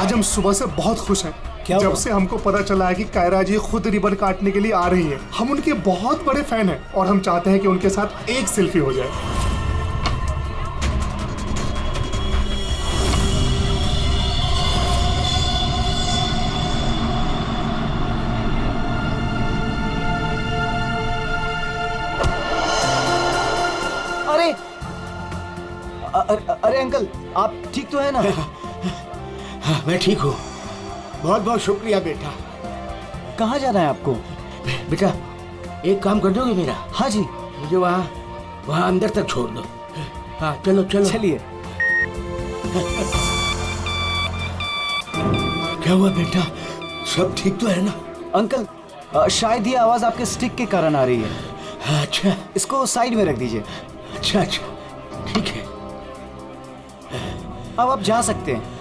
आज हम सुबह से बहुत खुश हैं। जब से हमको पता चला है कि कायरा जी खुद रिबन काटने के लिए आ रही हैं। हम उनके बहुत बड़े फैन हैं और हम चाहते हैं कि उनके साथ एक सेल्फी हो जाए। अरे अंकल, आप ठीक तो है ना? हाँ, मैं ठीक हूँ। बहुत बहुत शुक्रिया बेटा। कहाँ जाना है आपको? बेटा एक काम कर दोगे मेरा? हाँ जी। मुझे वहाँ अंदर तक छोड़ दो। हाँ चलो चलो। चलिए। क्या हुआ बेटा, सब ठीक तो है ना? अंकल, शायद ये आवाज आपके स्टिक के कारण आ रही है। अच्छा, इसको साइड में रख दीजिए। अच्छा अच्छा ठीक है। अब आप जा सकते हैं।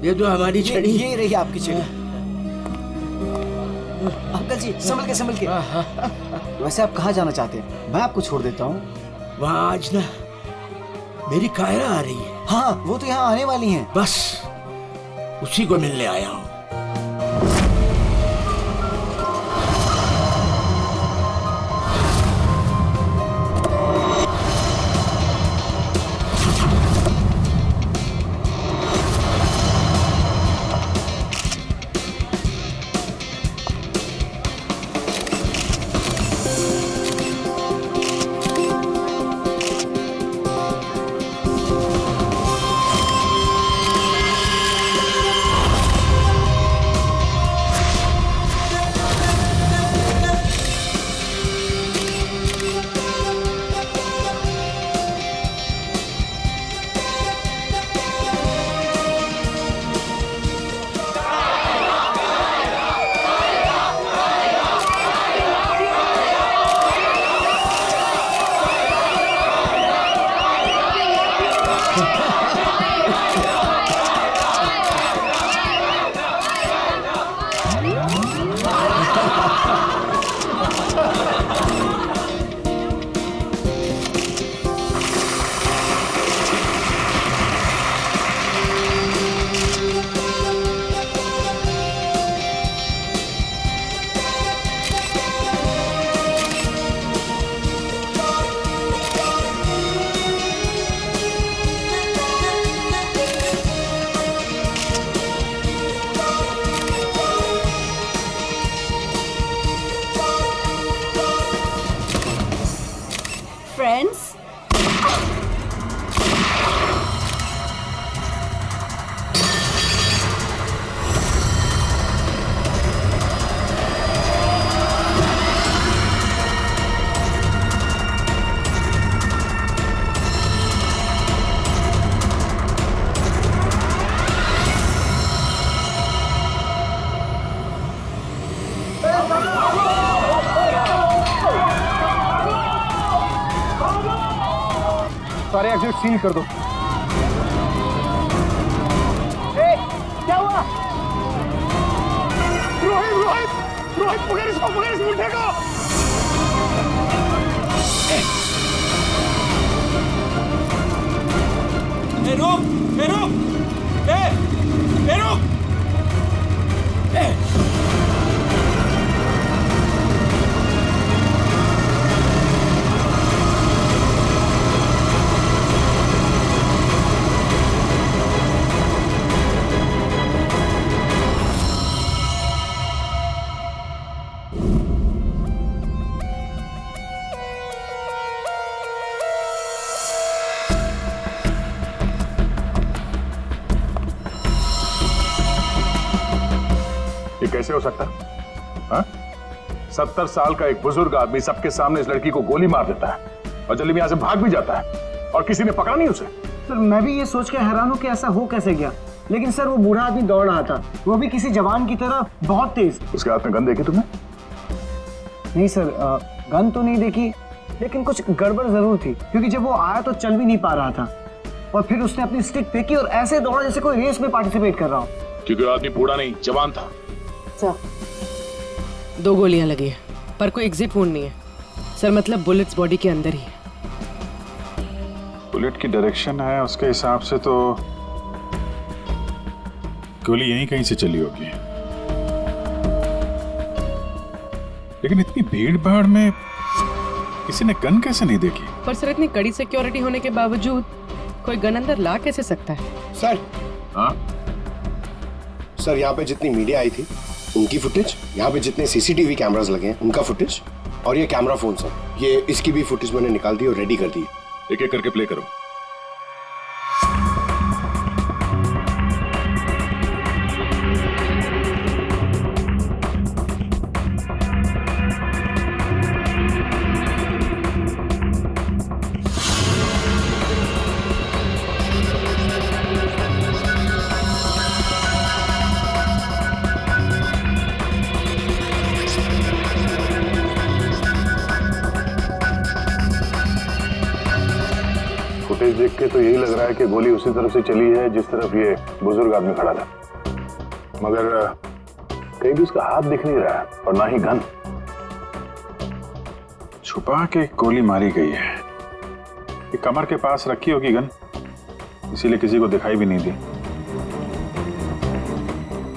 ये तो हमारी छड़ी। ये रही आपकी छड़ी। अंकल जी संभल के। वैसे आप कहाँ जाना चाहते हैं? मैं आपको छोड़ देता हूँ। वहाँ आज ना मेरी कायरा आ रही है। हाँ, वो तो यहाँ आने वाली हैं। बस उसी को मिलने आया हूँ। Friends, सारे एग्जिट सील कर दो। क्या हुआ? रोहित पकड़ इसको, पकड़ इस मुंडे को। रुक। ये कैसे हो सकता है? हाँ? 70 साल का एक बुजुर्ग आदमी सबके सामने इस लड़की को गोली मार देता है और जल्दी में यहां से भाग भी जाता है और किसी ने पकड़ा नहीं उसे। सर मैं भी ये सोच के हैरान हूँ कि ऐसा हो कैसे गया, लेकिन सर वो बूढ़ा आदमी दौड़ रहा था, वो भी किसी जवान की तरह बहुत तेज। उसके हाथ में गन देखी तुमने? नहीं सर, गन तो नहीं देखी, लेकिन कुछ गड़बड़ जरूर थी, क्योंकि जब वो आया तो चल भी नहीं पा रहा था और फिर उसने अपनी स्टिक फेंकी और ऐसे दौड़ा जैसे कोई रेस में पार्टिसिपेट कर रहा हो। क्योंकि वो आदमी बूढ़ा नहीं जवान था। सर 2 गोलियां लगी है। पर कोई एग्जिट वुंड नहीं है सर, मतलब बुलेट्स बॉडी के अंदर ही है। बुलेट की डायरेक्शन है उसके हिसाब से तो गोली यहीं कहीं से चली होगी, लेकिन इतनी भीड़ भाड़ में किसी ने गन कैसे नहीं देखी? पर सर इतनी कड़ी सिक्योरिटी होने के बावजूद कोई गन अंदर ला कैसे सकता है? सर, हाँ सर यहाँ पे जितनी मीडिया आई थी उनकी फुटेज, यहाँ पे जितने सीसीटीवी कैमरास लगे हैं उनका फुटेज, और ये कैमरा फोन सर, ये इसकी भी फुटेज मैंने निकाल दी और रेडी कर दी। एक एक करके प्ले करो। फुटेज देख के तो यही लग रहा है कि गोली उसी तरफ से चली है जिस तरफ ये बुजुर्ग आदमी खड़ा था, मगर कहीं भी उसका हाथ दिख नहीं रहा है और ना ही गन। छुपा के गोली मारी गई है, ये कमर के पास रखी होगी गन, इसीलिए किसी को दिखाई भी नहीं दी।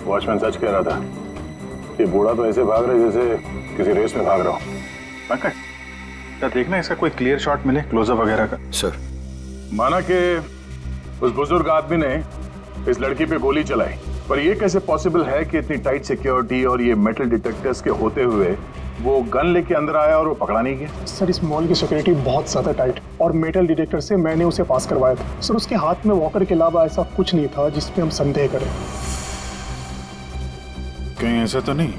वॉचमैन सच कह रहा था, ये बूढ़ा तो ऐसे भाग रहा है जैसे किसी रेस में भाग रहा हो। पंकज, क्या देखना इसका कोई क्लियर शॉट मिले, क्लोजअप वगैरह का? सर, माना कि उस बुजुर्ग आदमी ने इस लड़की पे गोली चलाई, पर यह कैसे पॉसिबल है कि इतनी टाइट सिक्योरिटी और ये मेटल डिटेक्टर्स के होते हुए वो गन लेके अंदर आया और वो पकड़ा नहीं गया? सर इस मॉल की सिक्योरिटी बहुत ज्यादा टाइट और मेटल डिटेक्टर से मैंने उसे पास करवाया था सर। उसके हाथ में वॉकर के अलावा ऐसा कुछ नहीं था जिसपे हम संदेह करें। कहीं ऐसा तो नहीं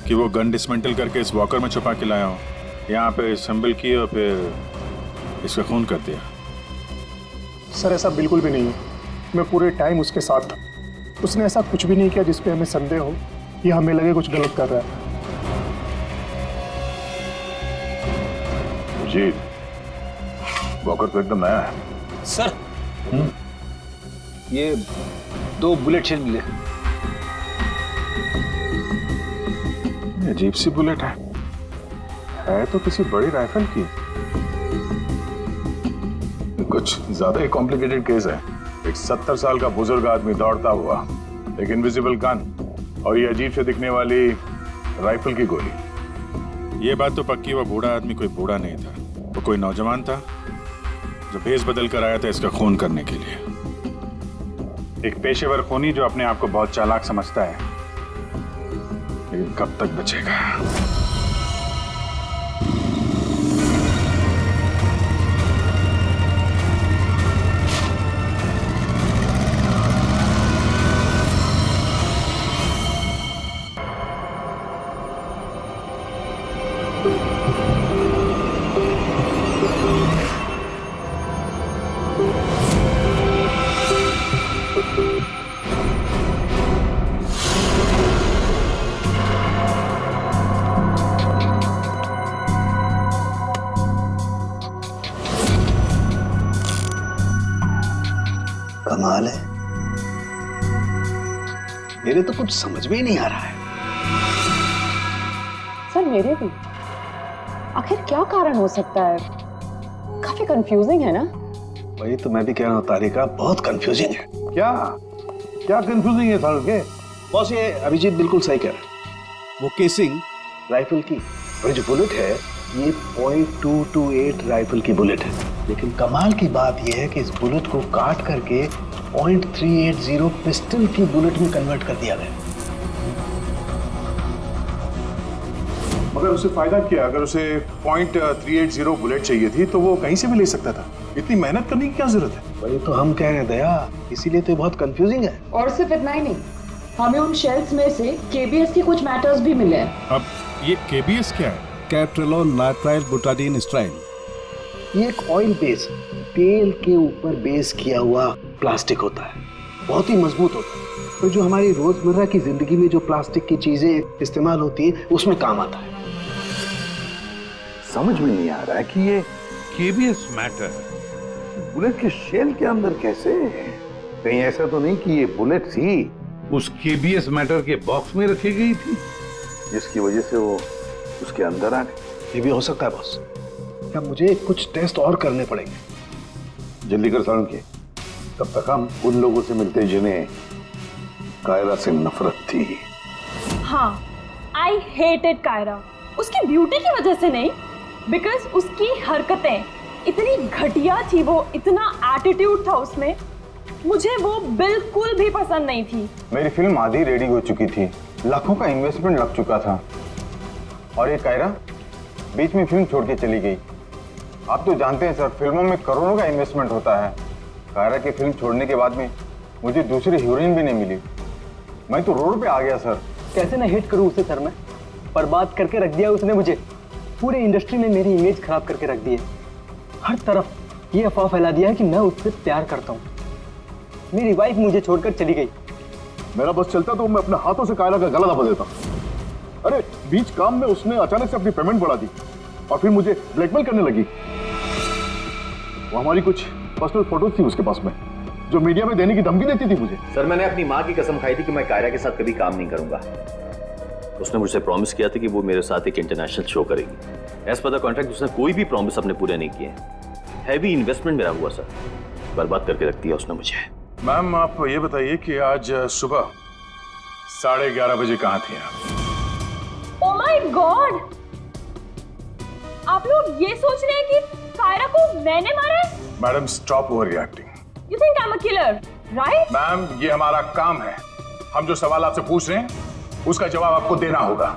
कि वो गन डिसमेंटल करके इस वॉकर में छुपा के लाया हो, यहाँ पे असेंबल की और फिर इसका खून कर दिया? सर ऐसा बिल्कुल भी नहीं है, मैं पूरे टाइम उसके साथ था। उसने ऐसा कुछ भी नहीं किया जिसपे हमें संदेह हो या हमें लगे कुछ गलत कर रहा है। जी, वॉकर तो एकदम नया है। सर, ये 2 बुलेट शेल मिले। अजीब सी बुलेट है तो किसी बड़ी राइफल की। कुछ ज्यादा ही कॉम्प्लिकेटेड केस है। एक 70 साल का बुजुर्ग आदमी दौड़ता हुआ, एक इनविजिबल गन और ये अजीब से दिखने वाली राइफल की गोली। ये बात तो पक्की, वो बूढ़ा आदमी कोई बूढ़ा नहीं था, वो कोई नौजवान था जो भेष बदल कर आया था इसका खून करने के लिए। एक पेशेवर खूनी जो अपने आप को बहुत चालाक समझता है, लेकिन कब तक बचेगा? कमाल है, मेरे तो कुछ समझ में ही नहीं आ रहा है। सर मेरे भी। आखिर क्या कारण हो सकता है? काफी कंफ्यूजिंग है ना? वही तो मैं भी कह रहा हूँ तारिका, बहुत कंफ्यूजिंग है। क्या क्या कंफ्यूजिंग है सर के? बॉस, ये अभिजीत बिल्कुल सही कह रहा है। वो केसिंग राइफल की और जो बुलेट है ये .228 राइफल की बुलेट है, लेकिन कमाल की बात यह है कि इस बुलेट को काट करके .380 पिस्टल की बुलेट में कन्वर्ट कर दिया गया। मगर उसे फायदा क्या? अगर उसे .380 बुलेट चाहिए थी तो वो कहीं से भी ले सकता था। इतनी मेहनत करने की क्या जरूरत है? वही तो हम कह रहे हैं दया, इसीलिए तो बहुत कंफ्यूजिंग है। और सिर्फ इतना ही नहीं, हमें उन शेल्स में से केबीएस के कुछ मैटर्स भी मिले हैं। अब ये केबीएस क्या है? कैप्ट्रेलोन नाइट्राइल बुटाडीन स्ट्राइन। ये एक ऑयल बेस, तेल के ऊपर बेस किया हुआ प्लास्टिक होता है, बहुत ही मजबूत होता है, तो जो हमारी रोजमर्रा की जिंदगी में जो प्लास्टिक की चीजें इस्तेमाल होती है उसमें काम आता है। समझ में नहीं आ रहा है कि ये केबीएस मैटर बुलेट के शेल के अंदर कैसे? कहीं ऐसा तो नहीं कि ये बुलेट थी उस केबीएस मैटर के बॉक्स में रखी गई थी? जिसकी वजह से वो उसके अंदर आ गई। ये भी हो सकता है बॉस। क्या मुझे कुछ टेस्ट और करने पड़ेंगे? जल्दी कर सारण के, तब तक हम उन लोगों से मिलते हैं जिन्हें कायरा से नफरत थी। हाँ, आई हेटेड कायरा। उसकी ब्यूटी की वजह से नहीं, बिकॉज उसकी हरकतें इतनी घटिया थी, वो इतना एटीट्यूड था उसमें, मुझे वो बिल्कुल भी पसंद नहीं थी। मेरी फिल्म आधी रेडी हो चुकी थी, लाखों का इन्वेस्टमेंट लग चुका था, और ये कायरा बीच में फिल्म छोड़ के चली गई। आप तो जानते हैं सर, फिल्मों में करोड़ों का इन्वेस्टमेंट होता है। कायरा की फिल्म छोड़ने के बाद में मुझे दूसरी हीरोइन भी नहीं मिली। मैं तो रोड पे आ गया सर। कैसे ना हिट करूं उसे सर मैं? बर्बाद करके रख दिया उसने मुझे। पूरे इंडस्ट्री में मेरी इमेज खराब करके रख दी है। हर तरफ ये अफवाह फैला दिया है कि मैं उससे प्यार करता हूँ। मेरी वाइफ मुझे छोड़कर चली गई। मेरा बस चलता तो मैं अपने हाथों से कायरा का गला दबा देता। अरे बीच काम में उसने अचानक से अपनी पेमेंट बढ़ा दी और फिर मुझे ब्लैकमेल करने लगी। वो हमारी कुछ पर्सनल फोटोज थी उसके पास में, जो मीडिया में देने की धमकी देती थी मुझे। सर, मैंने अपनी माँ की कसम खाई थी कि मैं कायरा के साथ कभी काम नहीं करूंगा। उसने मुझसे प्रॉमिस किया था कि वो मेरे साथ एक इंटरनेशनल शो करेगी। एज पर द कॉन्ट्रैक्ट उसने कोई भी प्रॉमिस अपने पूरे नहीं किए। हैवी इन्वेस्टमेंट मेरा हुआ सर, बर्बाद करके रख दिया उसने मुझे। मैम आप ये बताइए कि आज सुबह 11:30 बजे कहाँ थे आप? ओह माय गॉड, आप लोग ये सोच रहे हैं कि कायरा को मैंने मारा है? Madam stop over reacting. You think I am a killer, right? Ma'am ये हमारा काम है, हम जो सवाल आपसे पूछ रहे हैं उसका जवाब आपको देना होगा।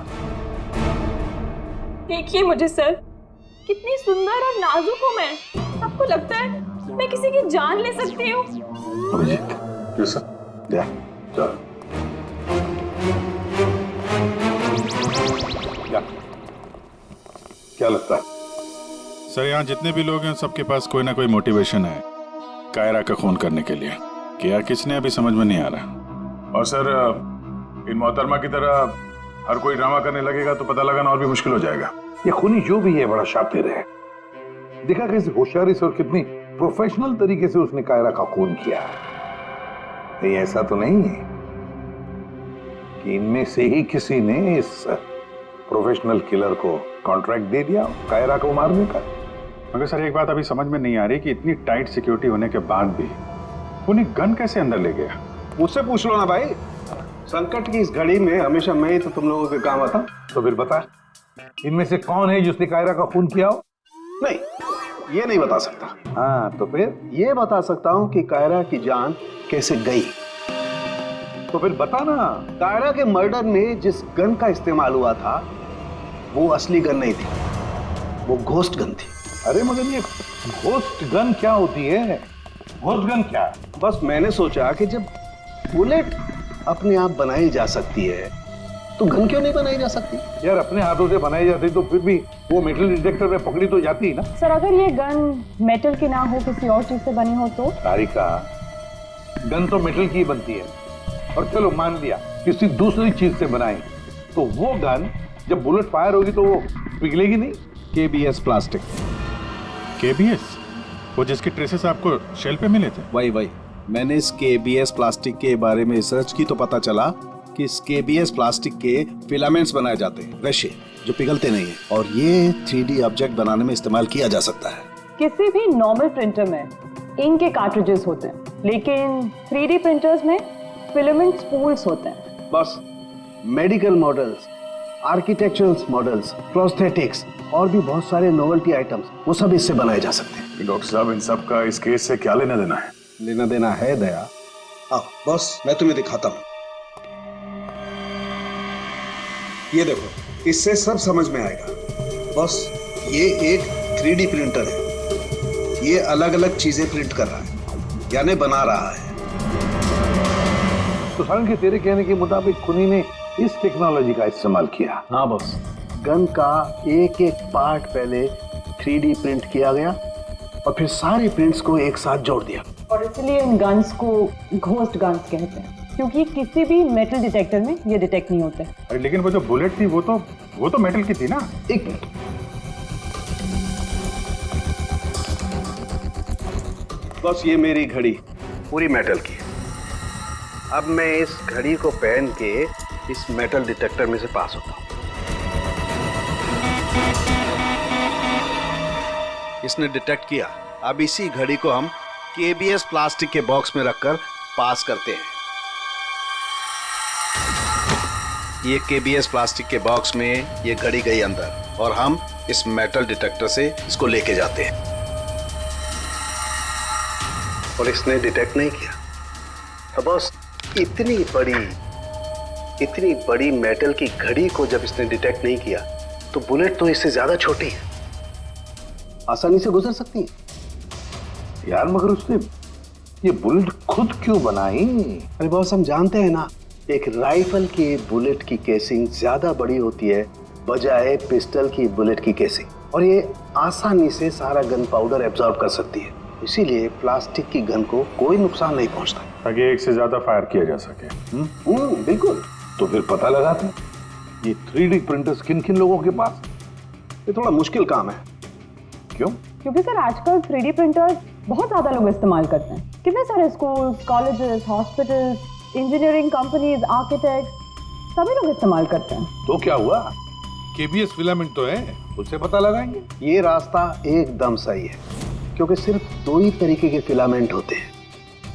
देखिए मुझे सर, कितनी सुंदर और नाजुक हूँ मैं। आपको लगता है मैं किसी की जान ले सकती हूँ? क्या लगता है सर, यहाँ जितने भी लोग हैं सबके पास कोई ना कोई मोटिवेशन है कायरा का खून करने के लिए। क्या किसने अभी समझ में नहीं आ रहा। और सर इन मोहतरमा की तरह हर कोई ड्रामा करने लगेगा तो पता लगाना और भी मुश्किल हो जाएगा। ये खूनी जो भी है बड़ा शातिर है। देखा कैसे होशियारी से और कितनी प्रोफेशनल तरीके से उसने कायरा का खून किया। नहीं ऐसा तो नहीं है कि इनमें से ही किसी ने इस प्रोफेशनल किलर को कॉन्ट्रैक्ट दे दिया कायरा को मारने का। मगर सर एक बात अभी समझ में नहीं आ रही कि इतनी टाइट सिक्योरिटी होने के बाद भी उन्हें गन कैसे अंदर ले गया। मुझसे पूछ लो ना भाई, संकट की इस घड़ी में हमेशा मैं ही तो तुम लोगों के काम आता। तो फिर बता, इनमें से कौन है जिसने कायरा का खून किया हो? नहीं, ये नहीं बता सकता। हाँ तो फिर ये बता सकता हूँ कि कायरा की जान कैसे गई। तो फिर बता ना। कायरा के मर्डर में जिस गन का इस्तेमाल हुआ था वो असली गन नहीं थी, वो घोस्ट गन थी। अरे मगर ये घोस्ट गन क्या होती है? घोस्ट गन क्या? बस मैंने सोचा कि जब बुलेट अपने आप बनाई जा सकती है तो गन क्यों नहीं बनाई जा सकती? यार अपने हाथों से बनाई जाती तो फिर भी वो मेटल डिटेक्टर में पकड़ी तो जाती ना। सर अगर ये गन मेटल की ना हो, किसी और चीज से बनी हो तो? तारिका, गन तो मेटल की बनती है, और चलो मान लिया किसी दूसरी चीज से बनाई, तो वो गन जब बुलेट फायर होगी तो वो पिघलेगी नहीं। KBS plastic. KBS वो जिसके ट्रेसेस आपको शेल पे मिले थे? वही मैंने इस KBS प्लास्टिक के बारे में रिसर्च की तो पता चला कि इस KBS प्लास्टिक के फिलामेंट्स बनाए जाते हैं, वैसे जो पिघलते नहीं है, और ये 3D ऑब्जेक्ट बनाने में इस्तेमाल किया जा सकता है। किसी भी नॉर्मल प्रिंटर में इंक के कार्ट्रिजेस होते हैं, लेकिन 3D प्रिंटर्स में फिलामेंट स्पूल्स होते हैं। बस medical models, architectural models, prosthetics और भी बहुत सारे नोवेल्टी आइटम्स, वो सब इससे बनाए जा सकते हैं। डॉक्टर साहब इन सब का इस केस से क्या लेना देना है? लेना देना है दया। हाँ बॉस, मैं तुम्हें दिखाता हूँ। ये देखो, इससे सब समझ में आएगा। बॉस ये एक 3D प्रिंटर है, ये अलग अलग चीजें प्रिंट कर रहा है, यानी बना रहा है। तो सारण के तेरे कहने के मुताबिक खुनी ने इस टेक्नोलॉजी का इस्तेमाल किया। हाँ बॉस, गन का एक एक पार्ट पहले 3D प्रिंट किया गया और फिर सारे प्रिंट्स को एक साथ जोड़ दिया। और इसलिए इन गन्स को घोस्ट गन्स कहते हैं, क्योंकि किसी भी मेटल डिटेक्टर में ये डिटेक्ट नहीं होते। अरे लेकिन वो जो बुलेट थी वो तो मेटल की थी ना। एक मिनट, बस ये मेरी घड़ी पूरी मेटल की है। अब मैं इस घड़ी को पहन के इस मेटल डिटेक्टर में से पास होता हूँ। इसने डिटेक्ट किया। अब इसी घड़ी को हम केबीएस प्लास्टिक के बॉक्स में रखकर पास करते हैं। ये केबीएस प्लास्टिक के बॉक्स में ये घड़ी गई अंदर और हम इस मेटल डिटेक्टर से इसको लेके जाते हैं। और इसने डिटेक्ट नहीं किया। तो बॉस, इतनी बड़ी मेटल की घड़ी को जब इसने डिटेक्ट नहीं किया तो बुलेट तो इससे ज्यादा छोटी है, आसानी से गुजर सकती है। यार मगर उसने ये बुलेट खुद क्यों बनाई? अरे बॉस, हम जानते हैं ना, एक राइफल की बुलेट की केसिंग ज्यादा बड़ी होती है बजाय पिस्टल की बुलेट की केसिंग, और ये आसानी से सारा गन पाउडर एब्जॉर्ब कर सकती है। इसीलिए प्लास्टिक की गन को कोई नुकसान नहीं पहुंचता, ताकि एक से ज्यादा फायर किया जा सके। बिल्कुल। तो फिर पता लगाते ये 3D प्रिंटर्स किन किन लोगों के पास? ये थोड़ा मुश्किल काम है। क्यों? क्योंकि सर आजकल 3D प्रिंटर्स बहुत ज़्यादा लोग इस्तेमाल करते हैं। कितने सारे schools, colleges, hospitals, engineering companies, architect सभी लोग इस्तेमाल करते हैं। तो क्या हुआ? केबीएस फिलामेंट तो है, उससे पता लगाएंगे। ये रास्ता एकदम सही है, क्योंकि सिर्फ दो ही तरीके के फिलामेंट होते हैं,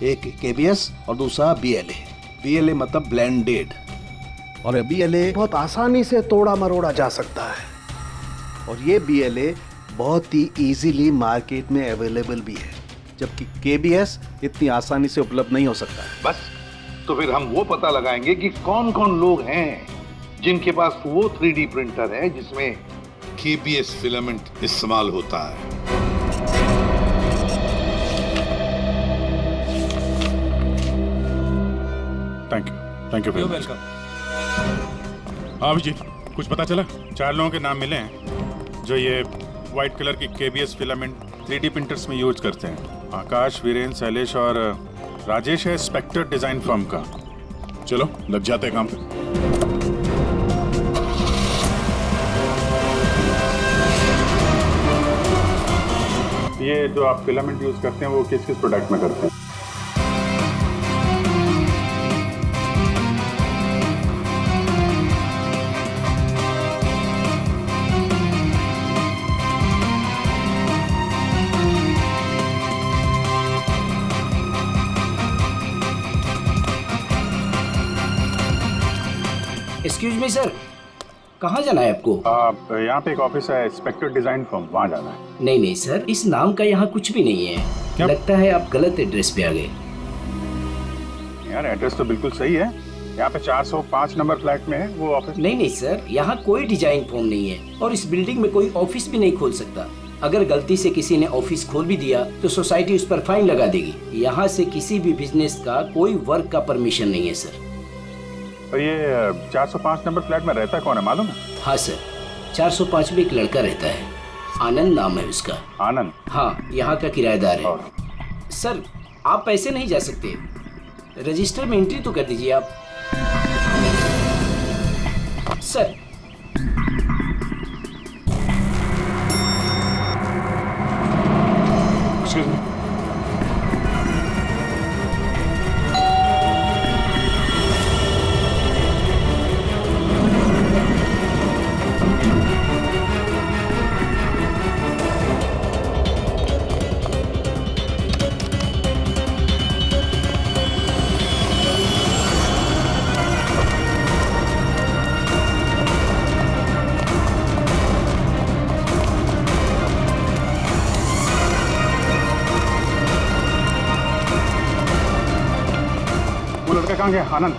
एक केबीएस और दूसरा बीएलए। बीएलए मतलब ब्लेंडेड, और बीएलए बहुत आसानी से तोड़ा मरोड़ा जा सकता है। और ये बीएलए बहुत ही इजीली मार्केट में अवेलेबल भी है, जबकि केबीएस इतनी आसानी से उपलब्ध नहीं हो सकता है। बस, तो फिर हम वो पता लगाएंगे कि कौन कौन लोग हैं जिनके पास वो 3D प्रिंटर है जिसमें केबीएस फिलामेंट इस्तेमाल होता है। Thank you welcome. हाँ अभिजीत, कुछ पता चला? 4 लोगों के नाम मिले हैं जो ये व्हाइट कलर की केबीएस फिलामेंट 3D प्रिंटर्स में यूज करते हैं। आकाश, वीरेंद्र, शैलेश और राजेश है स्पेक्टर डिजाइन फर्म का। चलो लग जाते हैं काम पे। ये जो आप फिलामेंट यूज करते हैं वो किस किस प्रोडक्ट में करते हैं? एक्सक्यूज मी सर, कहाँ जाना है आपको? यहाँ पे एक ऑफिस है स्पेक्टर डिजाइन फर्म, वहाँ जाना है। नहीं सर, इस नाम का यहाँ कुछ भी नहीं है। क्या? लगता है आप गलत एड्रेस पे आ गए। यार एड्रेस तो बिल्कुल सही है, यहाँ पे 405 नंबर फ्लैट में है वो ऑफिस। नहीं सर, यहाँ कोई डिजाइन फर्म नहीं है और इस बिल्डिंग में कोई ऑफिस भी नहीं खोल सकता। अगर गलती से किसी ने ऑफिस खोल भी दिया तो सोसाइटी उस पर फाइन लगा देगी। यहाँ से किसी भी बिजनेस का कोई वर्क का परमिशन नहीं है सर। तो ये 405 नंबर फ्लैट में रहता कौन है मालूम है? हाँ सर, 405 में एक लड़का रहता है, आनंद नाम है उसका। आनंद? हाँ, यहाँ का किराएदार है। सर आप ऐसे नहीं जा सकते, रजिस्टर में एंट्री तो कर दीजिए आप। सर कहाँ गया आनंद?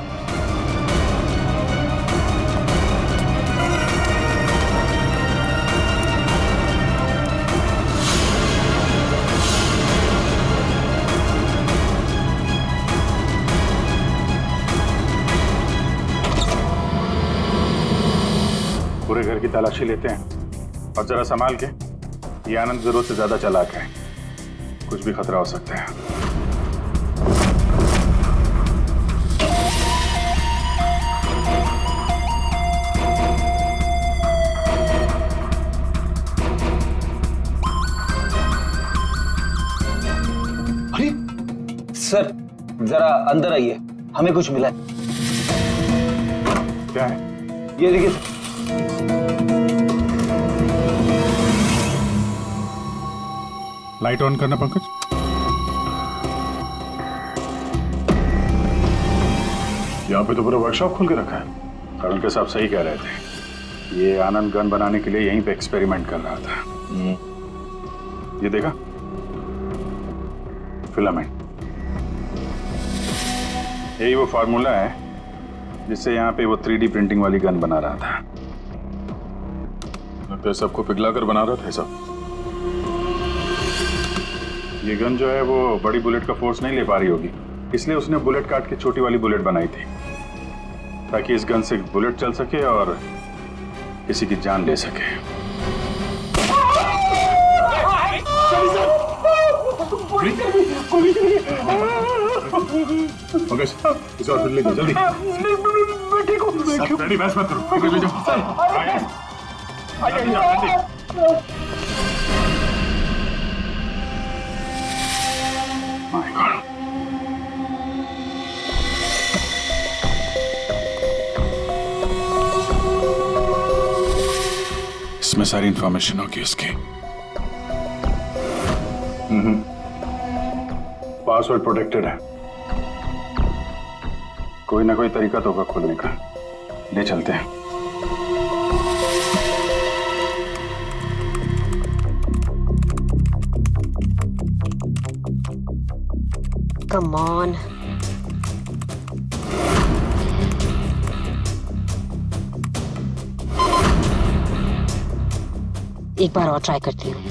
पूरे घर की तलाशी लेते हैं और जरा संभाल के। ये आनंद जरूरत से ज्यादा चालाक है, कुछ भी खतरा हो सकता है। सर जरा अंदर आइए, हमें कुछ मिला है। क्या है? ये देखिए। लाइट ऑन करना पंकज। यहाँ पे तो पूरा वर्कशॉप खोल के रखा है। तरुण के साहब सही कह रहे थे, ये आनंद गन बनाने के लिए यहीं पे एक्सपेरिमेंट कर रहा था। ये देखा, फिलामेंट, यही वो फार्मूला है जिससे यहाँ पे वो 3D प्रिंटिंग वाली गन बना रहा था। लगता है सबको पिघलाकर बना रहा था सब। ये गन जो है वो बड़ी बुलेट का फोर्स नहीं ले पा रही होगी, इसलिए उसने बुलेट काट के छोटी वाली बुलेट बनाई थी, ताकि इस गन से बुलेट चल सके और किसी की जान ले सके। इस हॉस्पिटल ले जाओ जल्दी। रेडी, बहस मत करो, ले जाओ। My God. इसमें सारी इंफॉर्मेशन होगी उसकी। पासवर्ड प्रोटेक्टेड है, कोई ना कोई तरीका तो होगा खोलने का। ले चलते हैं। Come on. एक बार और ट्राई करती हूँ।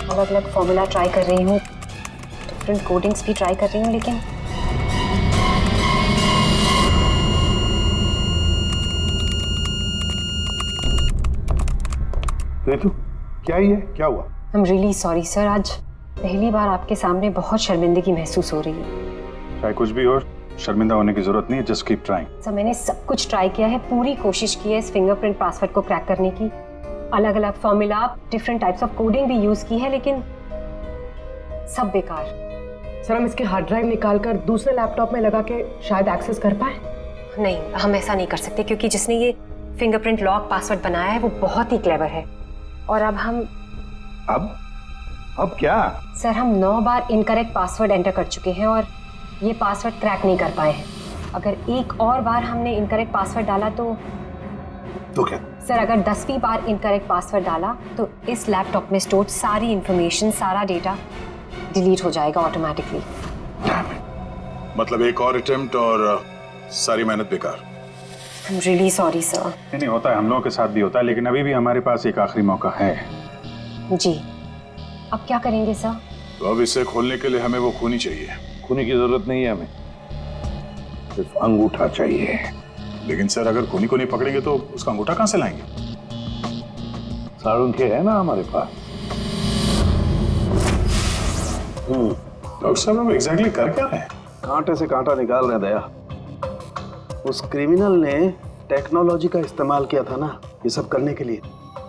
अलग अलग फॉर्मूला ट्राई कर रही हूँ, डिफरेंट कोडिंग्स भी ट्राई कर रही हूँ, लेकिन रितु, क्या ही है, क्या हुआ? I'm really sorry सर, आज पहली बार आपके सामने बहुत शर्मिंदगी महसूस हो रही है। चाहे कुछ भी हो, शर्मिंदा होने की जरूरत नहीं है, जस्ट कीप ट्राइंग। सर मैंने सब कुछ ट्राई किया है, पूरी कोशिश की है इस फिंगरप्रिंट पासवर्ड को क्रैक करने की, अलग अलग formula, different types of coding भी यूज की है, लेकिन सब बेकार। सर हम इसके हार्ड ड्राइव निकाल कर दूसरे लैपटॉप में लगा के शायद एक्सेस कर पाए। नहीं, हम ऐसा नहीं कर सकते, क्योंकि जिसने ये फिंगरप्रिंट लॉक पासवर्ड बनाया है वो बहुत ही क्लेवर है। और अब हम अब क्या? सर हम 9 बार इनकरेक्ट पासवर्ड एंटर कर चुके हैं और ये पासवर्ड क्रैक नहीं कर पाए हैं। अगर एक और बार हमने इनकरेक्ट पासवर्ड डाला तो क्या? सर अगर 10वीं बार इनकरेक्ट पासवर्ड डाला तो इस लैपटॉप में स्टोर्ड सारी इंफॉर्मेशन, सारा डेटा डिलीट हो जाएगा ऑटोमेटिकली। मतलब एक और अटेम्प्ट और सारी मेहनत बेकार। I'm really sorry sir। नहीं होता है, हम लोगों के साथ भी होता है, लेकिन अभी भी हमारे पास एक आखिरी मौका है। जी, अब क्या करेंगे सर? तो अब इसे खोलने के लिए हमें वो खूनी चाहिए। खूनी की जरूरत नहीं है हमें, सिर्फ अंगूठा चाहिए। लेकिन सर अगर खूनी को नहीं पकड़ेंगे तो उसका अंगूठा कहां से लाएंगे? साड़ुंखे है ना हमारे पास। डॉक्टर साहब हम एग्जैक्टली कर क्या रहे हैं? कांटे से कांटा निकाल रहे हैं दया। उस क्रिमिनल ने टेक्नोलॉजी का इस्तेमाल किया था ना ये सब करने के लिए।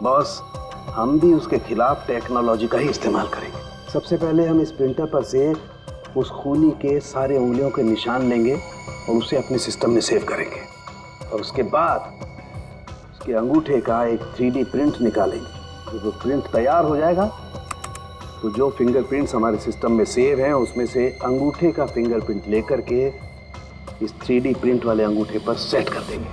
बॉस, हम भी उसके खिलाफ टेक्नोलॉजी का ही इस्तेमाल करेंगे। सबसे पहले हम इस प्रिंटर पर से उस खूनी के सारे उंगलियों के निशान लेंगे और उसे अपने सिस्टम में सेव करेंगे, और उसके बाद उसके अंगूठे का एक 3D प्रिंट निकालेंगे। जब वो प्रिंट तैयार हो जाएगा तो जो फिंगरप्रिंट्स हमारे सिस्टम में सेव हैं उसमें से अंगूठे का फिंगरप्रिंट लेकर के इस 3D प्रिंट वाले अंगूठे पर सेट कर देंगे।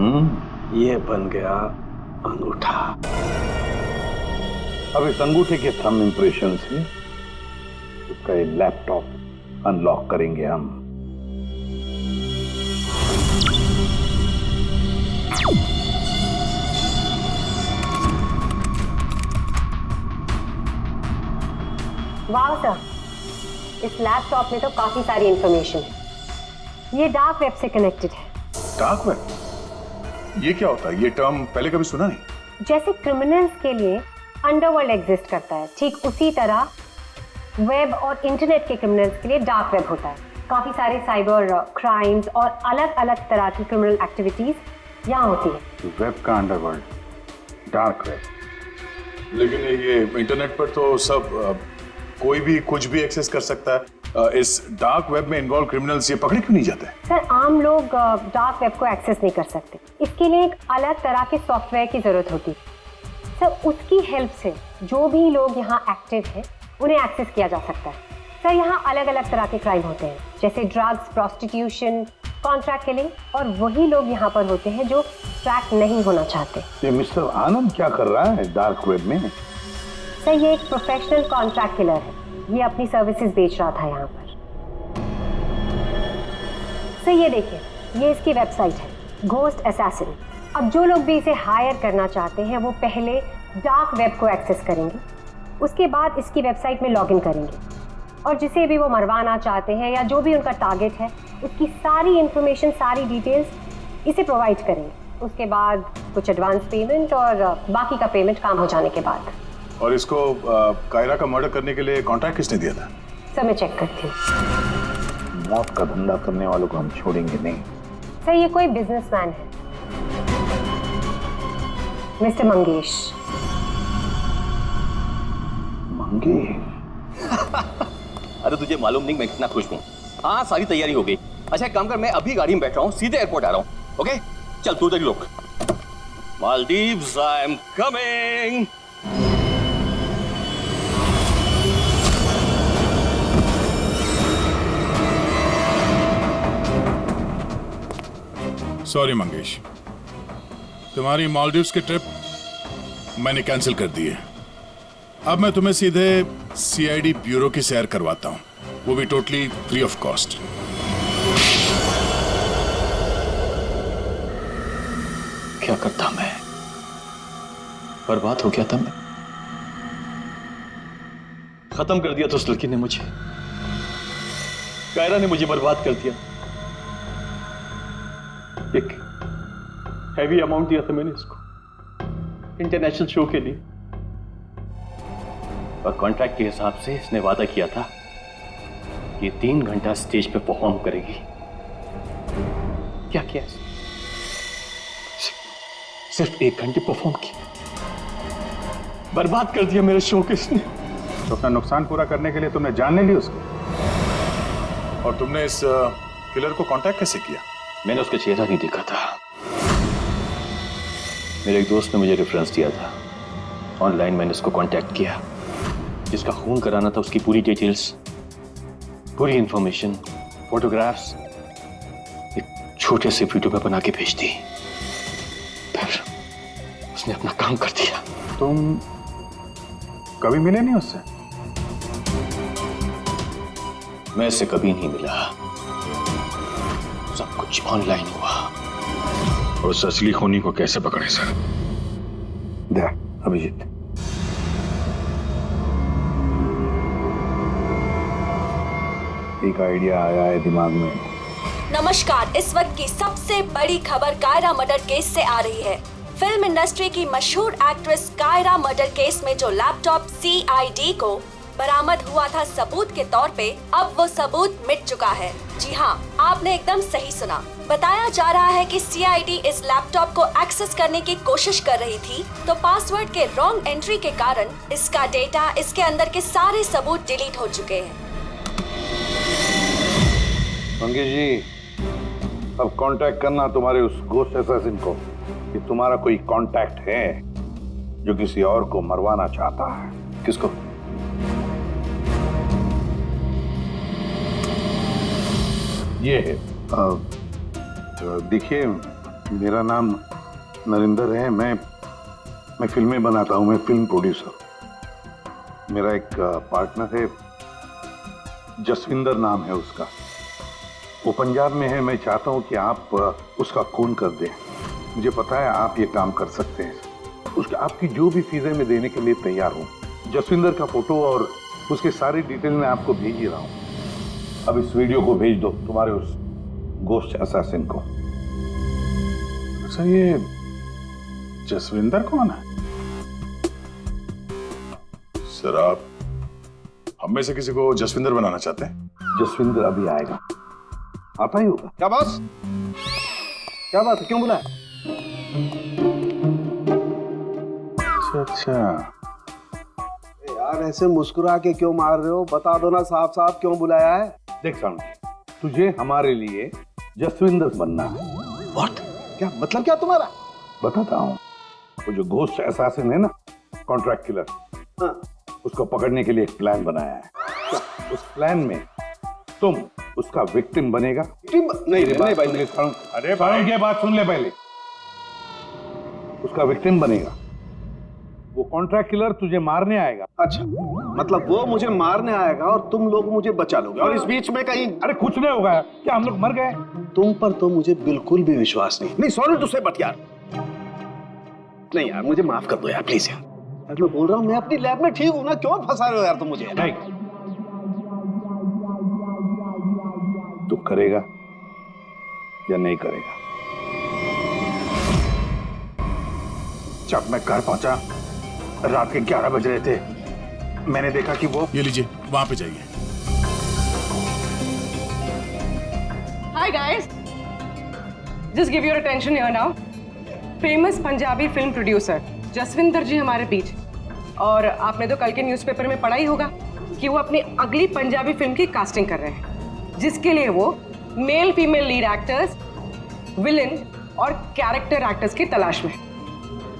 ये बन गया अंगूठा। अब इस अंगूठे के थंब इंप्रेशन से उसका ये लैपटॉप अनलॉक करेंगे हम। वाह सर, इस लैपटॉप में तो काफी सारी इंफॉर्मेशन है। ये डार्क वेब से कनेक्टेड है। Dark web? ये क्या होता है? ये टर्म पहले कभी सुना नहीं। जैसे क्रिमिनल्स के लिए अंडरवर्ल्ड एग्जिस्ट करता है, ठीक उसी तरह वेब और इंटरनेट के क्रिमिनल्स के लिए डार्क वेब होता है। काफी सारे साइबर क्राइम्स और अलग अलग तरह की क्रिमिनल एक्टिविटीज यहाँ होती है। वेब का अंडरवर्ल्ड, डार्क वेब। लेकिन ये इंटरनेट पर तो सब कोई भी कुछ भी एक्सेस कर सकता है। इस डार्क वेब में इन्वॉल्व क्रिमिनल्स ये पकड़े क्यों नहीं जाते? सर, आम लोग डार्क वेब को एक्सेस नहीं कर सकते। इसके लिए एक अलग तरह के सॉफ्टवेयर की जरूरत होती है। सर, उसकी हेल्प से जो भी लोग यहाँ एक्टिव हैं उन्हें एक्सेस किया जा सकता है। सर, यहाँ अलग अलग तरह के क्राइम होते हैं, जैसे ड्रग्स, प्रोस्टिट्यूशन, कॉन्ट्रैक्ट किलिंग, और वही लोग यहाँ पर होते हैं जो ट्रैक नहीं होना चाहते। ये मिस्टर आनंद क्या कर रहा है डार्क वेब में? सर, ये एक प्रोफेशनल कॉन्ट्रैक्ट किलर है। ये अपनी सर्विसेज बेच रहा था यहाँ पर। सर, ये देखिए, ये इसकी वेबसाइट है, घोस्ट असैसिन। अब जो लोग भी इसे हायर करना चाहते हैं वो पहले डार्क वेब को एक्सेस करेंगे, उसके बाद इसकी वेबसाइट में लॉगिन करेंगे, और जिसे भी वो मरवाना चाहते हैं या जो भी उनका टारगेट है उसकी सारी इंफॉर्मेशन, सारी डिटेल्स इसे प्रोवाइड करेंगे। उसके बाद कुछ एडवांस पेमेंट और बाकी का पेमेंट काम हो जाने के बाद। और इसको कायरा का मर्डर करने के लिए कॉन्ट्रैक्ट किसने दिया था? सर, मैं चेक करती हूँ। मौत का धंधा करने वालों को हम छोड़ेंगे नहीं। सर, ये कोई बिजनेसमैन है, मिस्टर मंगेश। अरे तुझे मालूम नहीं मैं कितना खुश हूँ। हाँ, सारी तैयारी हो गई। अच्छा, एक काम कर, मैं अभी गाड़ी में बैठ रहा हूँ, सीधे एयरपोर्ट आ रहा हूँ। ओके, चल तू उधर ही रुक। Maldives, I am coming. Sorry Mangesh, तुम्हारी मालदीव्स की ट्रिप मैंने कैंसिल कर दी है। अब मैं तुम्हें सीधे सीआईडी ब्यूरो की सैर करवाता हूँ, वो भी टोटली फ्री ऑफ कॉस्ट। क्या करता मैं? बर्बाद हो गया था मैं। खत्म कर दिया तो उस लड़की ने मुझे, कायरा ने मुझे बर्बाद कर दिया। एक हैवी अमाउंट दिया था मैंने इसको इंटरनेशनल शो के लिए, और कॉन्ट्रैक्ट के हिसाब से इसने वादा किया था कि 3 घंटा स्टेज पे परफॉर्म करेगी। क्या किया? सिर्फ 1 घंटे परफॉर्म किया, बर्बाद कर दिया मेरे शो के इसने। तो अपना नुकसान पूरा करने के लिए तुमने जान ले ली उसको, और तुमने इस किलर को कांटेक्ट कैसे किया? मैंने उसका चेहरा नहीं देखा था। मेरे एक दोस्त ने मुझे रेफरेंस दिया था, ऑनलाइन मैंने उसको कांटेक्ट किया। जिसका खून कराना था उसकी पूरी डिटेल्स, पूरी इंफॉर्मेशन, फोटोग्राफ्स एक छोटे से वीडियो में बना के भेज दी। फिर उसने अपना काम कर दिया। तुम कभी मिले नहीं उससे? मैं इससे कभी नहीं मिला, सब कुछ ऑनलाइन हुआ। उस असली खूनी को कैसे पकड़े सर? अभिजीत, एक आइडिया आया है दिमाग में। नमस्कार, इस वक्त की सबसे बड़ी खबर कायरा मर्डर केस से आ रही है। फिल्म इंडस्ट्री की मशहूर एक्ट्रेस कायरा मर्डर केस में जो लैपटॉप सीआईडी को बरामद हुआ था सबूत के तौर पे, अब वो सबूत मिट चुका है। जी हाँ, आपने एकदम सही सुना। बताया जा रहा है कि सीआईडी इस लैपटॉप को एक्सेस करने की कोशिश कर रही थी, तो पासवर्ड के रॉन्ग एंट्री के कारण इसका डेटा, इसके अंदर के सारे सबूत डिलीट हो चुके हैं। मंगेश जी, अब कांटेक्ट करना तुम्हारे उस घोस्ट असैसिन को कि तुम्हारा कोई कांटेक्ट है जो किसी और को मरवाना चाहता है। किसको? ये है, देखिए मेरा नाम नरेंद्र है। मैं फिल्में बनाता हूँ। मैं फिल्म प्रोड्यूसर। मेरा एक पार्टनर है, जसविंदर नाम है उसका। वो पंजाब में है। मैं चाहता हूँ कि आप उसका खून कर दें। मुझे पता है आप ये काम कर सकते हैं। उसका आपकी जो भी फीसें मैं देने के लिए तैयार हूँ। जसविंदर का फोटो और उसके सारी डिटेल मैं आपको भेज ही रहा हूँ। अब इस वीडियो को भेज दो तुम्हारे उस गोश्त असैसिन को। अच्छा, ये जसविंदर कौन है? सर, आप हम में से किसी को जसविंदर बनाना चाहते हैं? जसविंदर अभी आएगा, आता ही होगा। क्या बॉस? क्या बात है, क्यों बुलाया? अच्छा यार ऐसे मुस्कुरा के क्यों मार रहे हो? बता दो ना साफ साफ क्यों बुलाया है। देख साउंड, तुझे हमारे लिए जसविंदर बनना है। व्हाट? क्या मतलब क्या तुम्हारा? बताता हूँ। वो जो घोस्ट असैसिन है ना, कॉन्ट्रैक्ट किलर, हाँ। उसको पकड़ने के लिए एक प्लान बनाया है। उस प्लान में तुम उसका विक्टिम बनेगा। नहीं भाई, अरे भाई ये बात सुन ले पहले। उसका विक्टिम बनेगा। वो कॉन्ट्रैक्ट किलर तुझे मारने आएगा। अच्छा, मतलब वो मुझे मारने आएगा और तुम लोग मुझे बचा लोगे, और इस बीच में कहीं अरे कुछ नहीं होगा। क्या हम लोग मर गए? तुम पर तो मुझे बिल्कुल भी विश्वास नहीं। सॉरी टू से, बट यार नहीं यार, मुझे माफ कर दो यार, प्लीज यार। मैं बोल रहा हूँ मैं अपनी लैब में ठीक हूँ ना, क्यों फंसा रहे हो यार तुम मुझे? नहीं, तू करेगा या नहीं करेगा? जब मैं घर पहुंचा, रात के 11 बज रहे थे, मैंने देखा कि वो, ये लीजिए, वहां पे जाइए। Hi guys, just give your attention here now. Famous Punjabi film producer Jasvinder ji हमारे बीच। और आपने तो कल के न्यूज़पेपर में पढ़ा ही होगा कि वो अपनी अगली पंजाबी फिल्म की कास्टिंग कर रहे हैं, जिसके लिए वो male female lead actors, villain और कैरेक्टर एक्टर्स की तलाश में।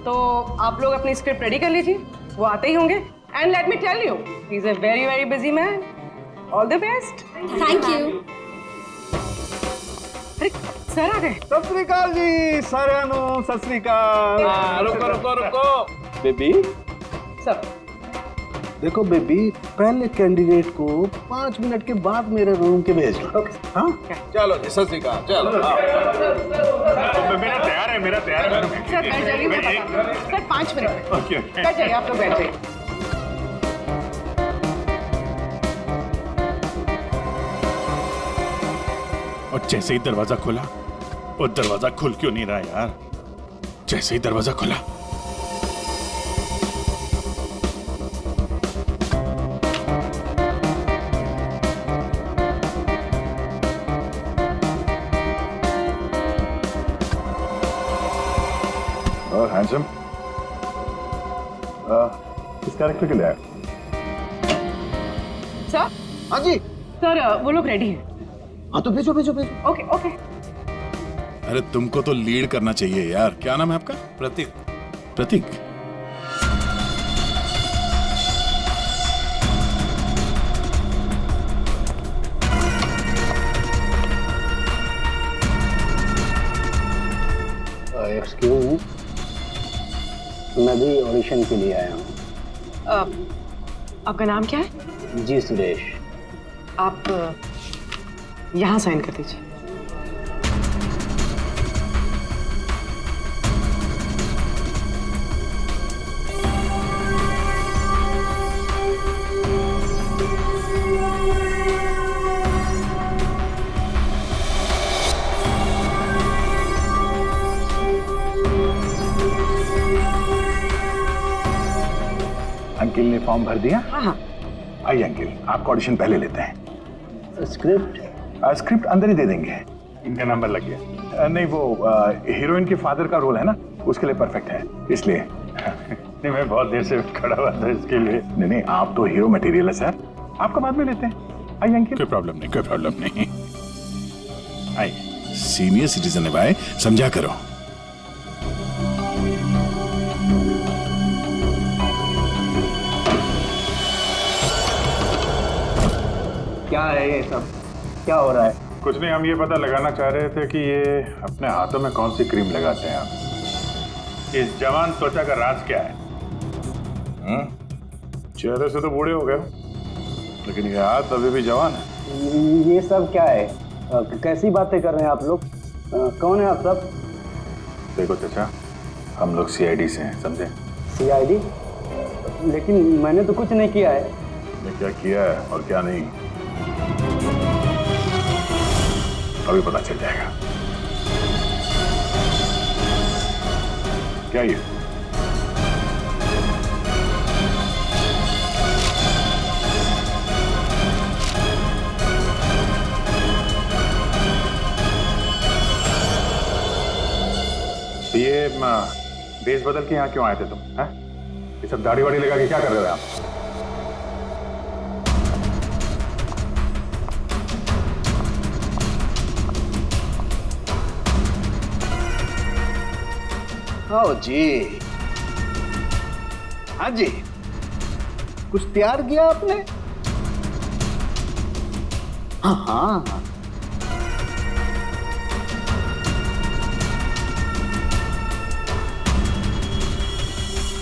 तो आप लोग अपनी स्क्रिप्ट रेडी कर लीजिए, वो आते ही होंगे। And let me tell you, he is a very very busy man. All the best. Thank you. अरे सर आ गए। सत श्री अकाल जी साਰਿਆਂ ਨੂੰ, सत श्री अकाल। रुको रुको रुको बेबी। सर देखो बेबी, पहले कैंडिडेट को 5 मिनट के बाद मेरे रूम के भेज दो। हाँ चलो जी, सत श्री अकाल। चलो मेरा तैयार है, मेरा तैयार है। सर बैठ जाइए, मैं बताती हूँ। सर 5 मिनट बैठ जाइए, आप लोग बैठ जाइए। और जैसे ही दरवाजा खुला, और दरवाजा खुल क्यों नहीं रहा यार? जैसे ही दरवाजा खुला, और हैंडसम, इस कैरेक्टर के लिए आया। सर। हाँ जी सर, वो लोग रेडी हैं। हाँ तो भेजो भेजो भेजो। Okay okay. अरे तुमको तो लीड करना चाहिए यार। क्या नाम है आपका? प्रतीक। प्रतीक। एक्सक्यूज मी, मैं भी ऑडिशन के लिए आया हूँ। आपका नाम क्या है? जी सुरेश। आप यहाँ साइन कर दीजिए। अंकिल ने फॉर्म भर दिया? हाँ। आइए अंकिल, आपका ऑडिशन पहले लेते हैं। स्क्रिप्ट? स्क्रिप्ट अंदर ही दे देंगे। इनका नंबर लग गया। नहीं, वो हीरोइन के फादर का रोल है ना, उसके लिए परफेक्ट है, इसलिए। नहीं, मैं बहुत देर से खड़ा हुआ था इसके लिए। नहीं नहीं, आप तो हीरो मटेरियल है सर, आपका बाद में लेते हैं। आइए अंकिल। कोई प्रॉब्लम नहीं, कोई प्रॉब्लम नहीं। आइए, सीनियर सिटीजन है भाई, समझा करो। क्या है ये सब? क्या हो रहा है? कुछ नहीं, हम ये पता लगाना चाह रहे थे कि ये अपने हाथों में कौन सी क्रीम लगाते हैं आप। इस जवान त्वचा का राज क्या है? चेहरे से तो बूढ़े हो गए, लेकिन ये हाथ अभी भी जवान है। ये सब क्या है? कैसी बातें कर रहे हैं आप लोग? कौन है आप सब? देखो चाचा, हम लोग सीआईडी से हैं, समझे? सीआईडी? लेकिन मैंने तो कुछ नहीं किया है। ने क्या किया है और क्या नहीं, अभी पता चल जाएगा। क्या ये? ये देश बदल के यहाँ क्यों आए थे तुम? हैं? ये सब दाढ़ी वाड़ी लगा के क्या कर रहे थे आप? आओ जी। हाँ जी, कुछ तैयार किया आपने? हाँ हाँ,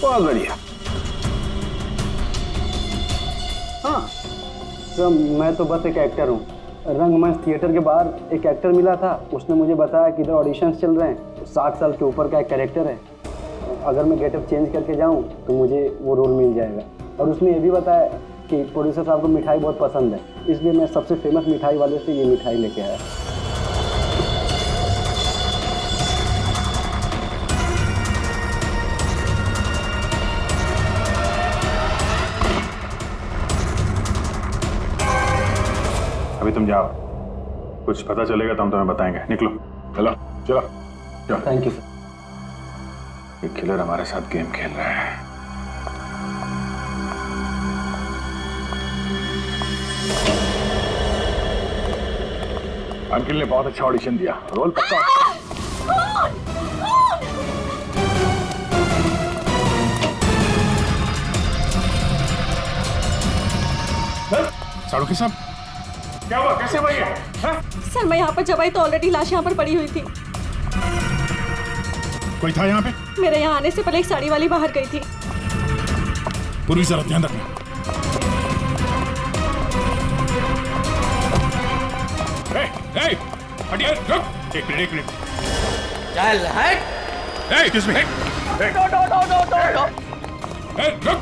बहुत बढ़िया। हाँ सर, मैं तो बस एक एक्टर हूँ। रंगमंच थिएटर के बाहर एक एक्टर मिला था, उसने मुझे बताया कि इधर ऑडिशंस चल रहे हैं, तो 60 साल के ऊपर का एक कैरेक्टर है, अगर मैं गेटअप चेंज करके जाऊँ तो मुझे वो रोल मिल जाएगा। और उसने ये भी बताया कि प्रोड्यूसर साहब को मिठाई बहुत पसंद है, इसलिए मैं सबसे फेमस मिठाई वाले से ये मिठाई लेके आया। अभी तुम जाओ, कुछ पता चलेगा तो हम तुम्हें बताएंगे। निकलो, चलो चलो चलो। Thank you sir. ये किलर हमारे साथ गेम खेल रहा है। अंकिल ने बहुत अच्छा ऑडिशन दिया, रोल पक्का। साड़ू के साहब, क्या हुआ? कैसे भाई है? सर मैं यहाँ पर जब आई तो ऑलरेडी लाश यहाँ पर पड़ी हुई थी। कोई था यहाँ पे? मेरे यहाँ आने से पहले एक साड़ी वाली बाहर गई थी। पूरी जरा ध्यान रखना। हटिए, रुक। एक मिनट। चल हट। Excuse me. रुक।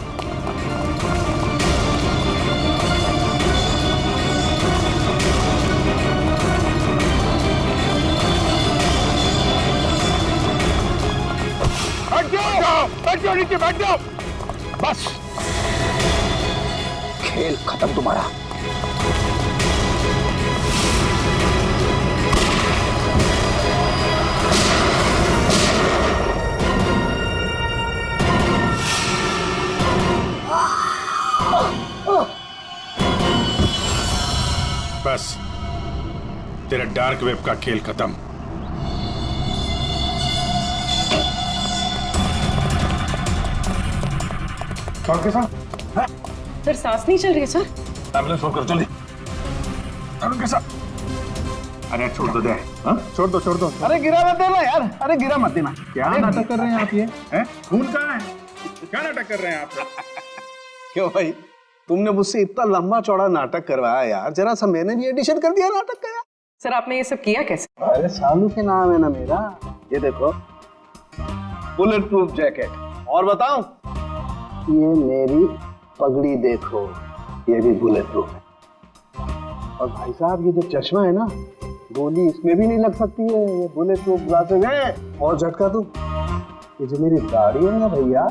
बैठ जाओ नीचे, बैठ जाओ। बस, खेल खत्म तुम्हारा। बस, तेरा डार्क वेब का खेल खत्म। सर सांस नहीं चल रही है सर। एम्बुलेंस फोन करो जल्दी। अरे छोड़ दो दे, छोड़ दो। अरे गिरा मत देना यार, अरे गिरा मत देना। क्या नाटक कर रहे हैं आप? ये खून कहाँ है? क्या नाटक कर रहे हैं आप? क्यों भाई, तुमने मुझसे इतना लंबा चौड़ा नाटक करवाया यार, जरा सा मैंने भी एडिशन कर दिया नाटक का यार। सर आपने ये सब किया कैसे? अरे सालू के नाम है ना मेरा। ये देखो, बुलेट प्रूफ जैकेट। और बताऊं, ये मेरी पगड़ी देखो, ये भी बुलेट प्रूफ है। और भाई साहब, ये जो चश्मा है ना, गोली इसमें भी नहीं लग सकती है, ये बुलेट प्रूफ ग्लासेस है। और झटका दूं, ये जो मेरी दाढ़ी है ना भैया,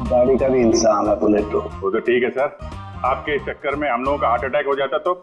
दाढ़ी का भी इंसान है बुलेट प्रूफ। वो तो ठीक है सर, आपके चक्कर में हम लोगों का हार्ट अटैक हो जाता तो